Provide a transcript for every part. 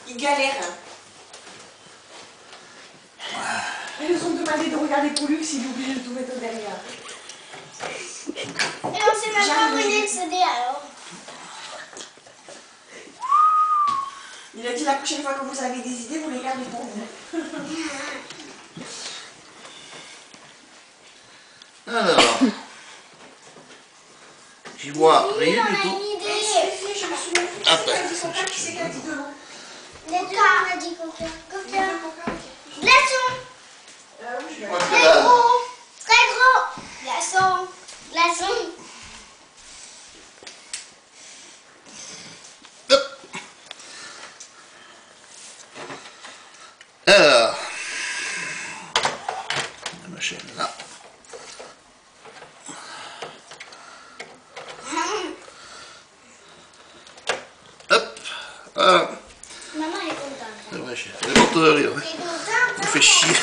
Il galère. Ils nous ont demandé de regarder Pollux, il est obligé de tout mettre derrière. Et on sait même pas où il est accédé alors. Il a dit la prochaine fois que vous avez des idées, vous les gardez pour vous. Alors, j'y vois rien du tout. Je me souviens plus qui c'est qui a dit coca, qui c'est qui a dit de l'eau. Les deux, on a dit coca. Coca. Glaçon. Oui, je vais Très gros. Très gros. Glaçon. Glaçon. Hop. Alors, la machine là. Hop. Ah. Maman est contente. C'est vrai, j'ai fait les portes de rire. T'es contente? Il fait chier.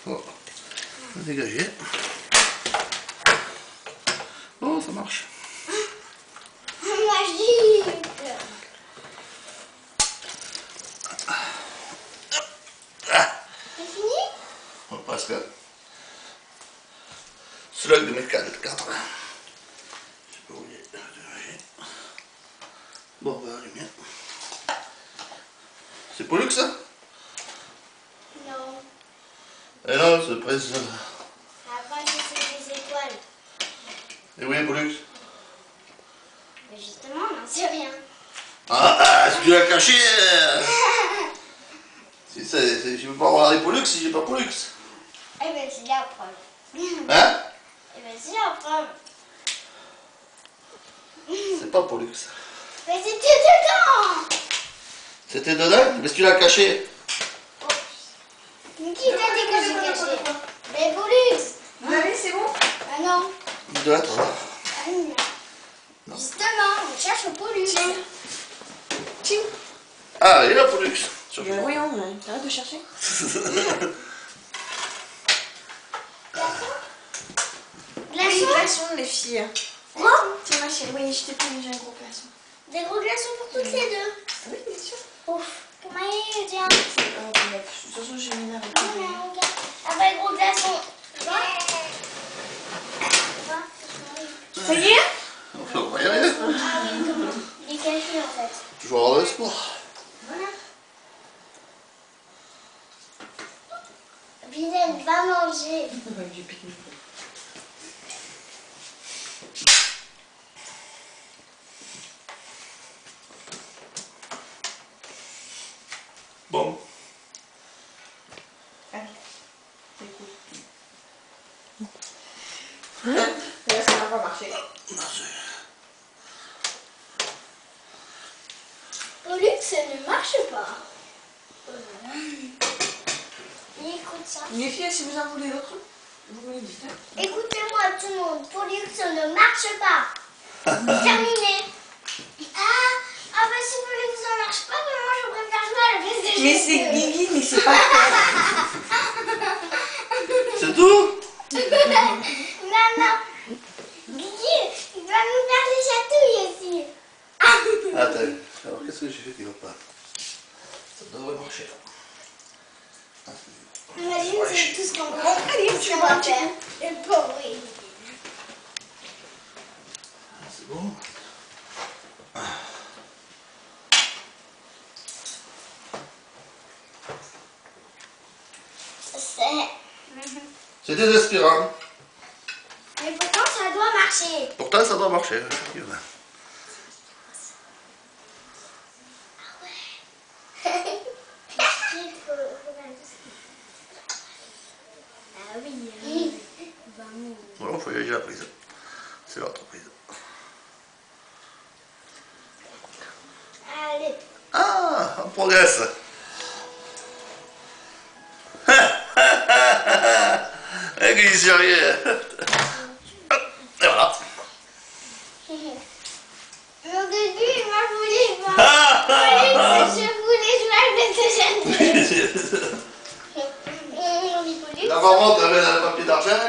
Bon, on va dégager. Oh, ça marche. Magique. C'est fini? On va presque. Slug de 2004. Je sais pas où il est. Bon, on va allumer. C'est Pollux ça? Non. Eh non, c'est presque. Après, c'est des étoiles. Et où est Pollux? Mais justement, on n'en sait rien. Si tu l'as caché. Je peux pas avoir les Pollux si j'ai pas Pollux. Eh ben, c'est la preuve. Hein? Eh ben, c'est la preuve. C'est pas Pollux. Mais c'était dedans. C'était dedans? Mais si tu l'as caché. Mais qui t'a dit que j'ai caché? Mais Pollux. Vous l'avez, c'est bon? Ah non. Il doit être là. Ah non. Justement, on cherche Pollux. Tiens. Ah, il est là Pollux. Voyons, arrête de chercher. Les Glaçons. glaçons, les filles. Gros. Tiens, ma chérie, oui, je t'ai pris, j'ai un gros glaçon. Des gros glaçons pour toutes les deux. Oui, bien sûr. Ouf. Comment il est bien? De toute façon, j'ai mis la Ah bah, gros glaçons. Ça y est? On va y aller. Ah oui, comment? Il est caché en fait. Toujours avoir de l'espoir. Voilà. Vilaine, va manger. Bon. Allez, écoute. Là, ça va pas marcher. Pollux, ça ne marche pas. Écoute ça. Les filles, si vous en voulez d'autres, vous me le dites. Écoutez-moi tout le monde. Pollux, ça ne marche pas. Terminé. Ah bah si Pollux, ça ne marche pas, mais moi je préfère jouer à la place de Mais c'est Guigui, mais c'est pas C'est tout? Non. Guigui, il va nous faire les chatouilles aussi. Attends. Alors qu'est-ce que j'ai fait qui va pas? Ça devrait marcher là. Imagine, c'est tout ce qu'on va faire. Allez, tu vois un petit coup. Et pauvre. C'est bon. C'est désespérant. Mais pourtant, ça doit marcher. Pourtant, ça doit marcher, effectivement. Ah oui. Voilà, il faut y aller à la prise. C'est l'autre prise. Allez. Ah, on progresse. Et qu'il s'y rien. Et voilà. Au début, moi je voulais pas. Je voulais jouer avec des jeunes. La maman, tu avais le papier d'argent.